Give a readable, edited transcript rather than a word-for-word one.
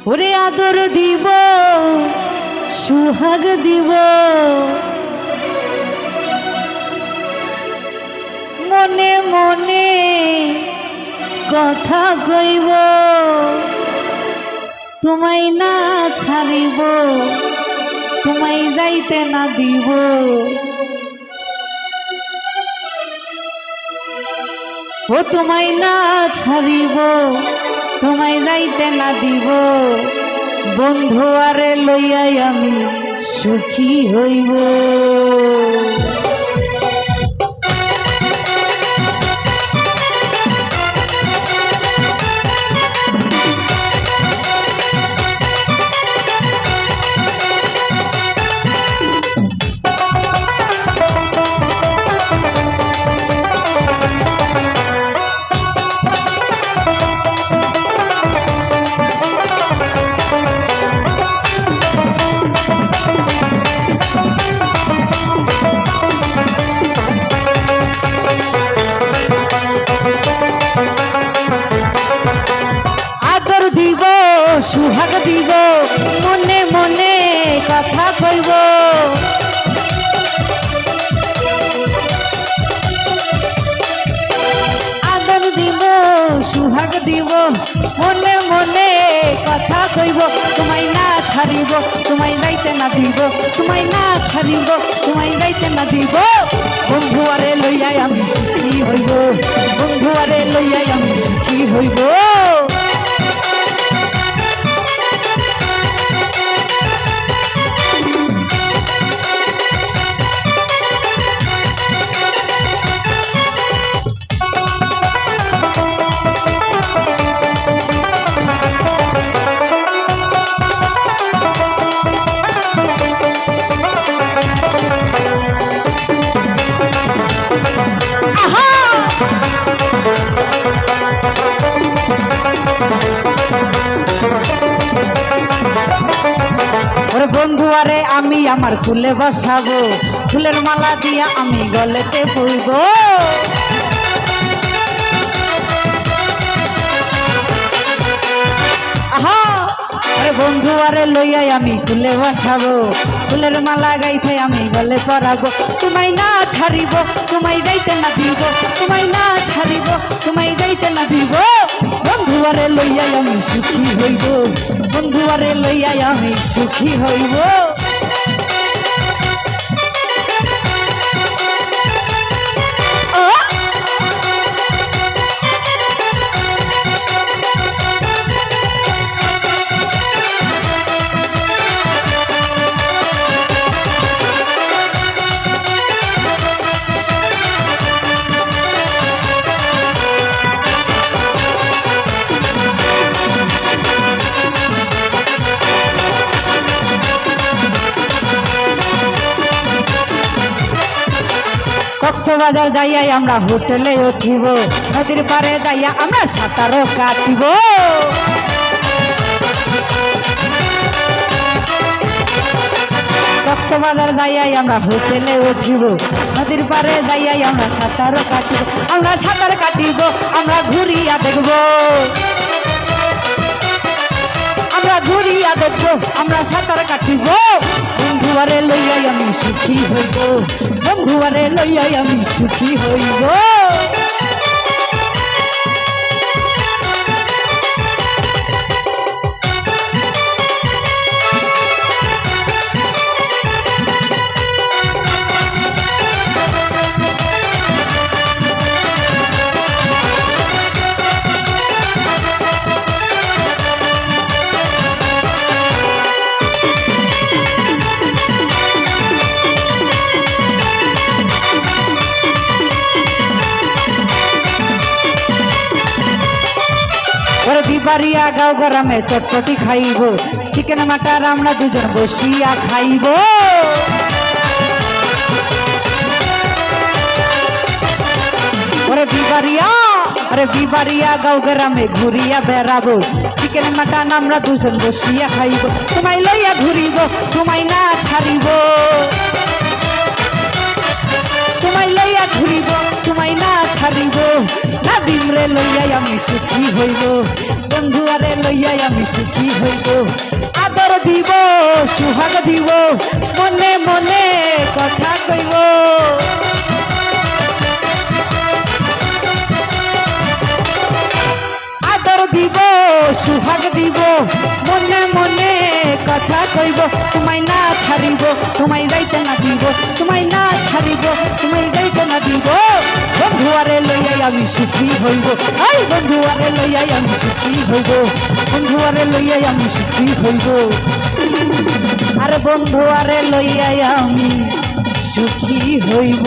ওরে আদর দিব সুহাগ দিব মনে মনে কথা কইব তোমায় না ছাড়িব তোমায় যাইতে না দিব ও তোমায় না ছাড়িব তোমায় যাইতে না দিব বন্ধু আরে লইয়াই আমি সুখী হইব সুহাগ দিব মনে মনে কথা কইব আদর দিব সুহাগ দিব মনে মনে কথা কইব তোমায় না ছাড়িব তোমায় যাইতে না দিব তোমায় না ছাড়িব তোমায় যাইতে না দিব বন্ধু আরে লইয়াই আমি সুখী হইব বন্ধু আরে লইয়াই আমি সুখী হইব বন্ধু আরে আমি আমার ফুলে বসাবো ফুলের মালা দিয়া আমি গলেতে পইব আহা আরে বন্ধু আরে লইয়াই আমি ফুলে বসাবো ফুলের মালা গাইতে আমি গলে পরাবো তোমায় না ছাড়িব তোমায় যাইতে না দিব তোমায় না ছাড়িব তোমায় যাইতে না দিব বন্ধু আরে লইয়াই আমি সুখী হইব বন্ধু আরে লইয়াই আমি সুখী হইব কক্সবাজার যাইয়াই আমরা হোটেলে উঠিব নদীর পারে যাইয়া আমরা সাঁতারও কাটিব কক্সবাজার যাইয়াই আমরা হোটেলে উঠিব নদীর পারে যাইয়াই আমরা সাঁতারও কাটিব আমরা সাঁতার কাটিব আমরা ঘুরিয়া দেখব আমরা ঘুরিয়া দেখব আমরা সাঁতার কাটিব বন্ধু আরে লইয়াই আমি সুখী হইব বন্ধু আরে লইয়াই আমি সুখী হইব দিবারিয়া গাঁও গ্রামে চটপটি খাইব চিকেন মাটার আমরা দুজন বসিয়া খাইব ওরে দিবারিয়া গাঁও গ্রামে ঘুরিয়া বেড়াবো চিকেন মাটান আমরা দুজন বসিয়া খাইব তোমায় লইয়া ঘুরিব তোমায় না ছাড়িব তোমায় লইয়া ঘুরিব তোমায় না ছাড়িব নাদিম রে লইয়াই আমি সুখী হইব বন্ধু আরে লইয়াই আমি সুখী হইব আদর দিব সুহাগ দিব মনে মনে কথা কইব আদর দিব সুহাগ দিব মনে মনে কথা কইব তোমায় না ছাড়িব তোমায় যাইতে না দিব তোমায় না ছাড়িব তোমায় যাইতে না দিব বন্ধু আরে লইয়াই আমি সুখী হইব আই বন্ধু আরে লইয়াই আমি সুখী হইব বন্ধু আরে লইয়াই আমি সুখী হইব আর বন্ধু আরে লইয়াই আমি সুখী হইব।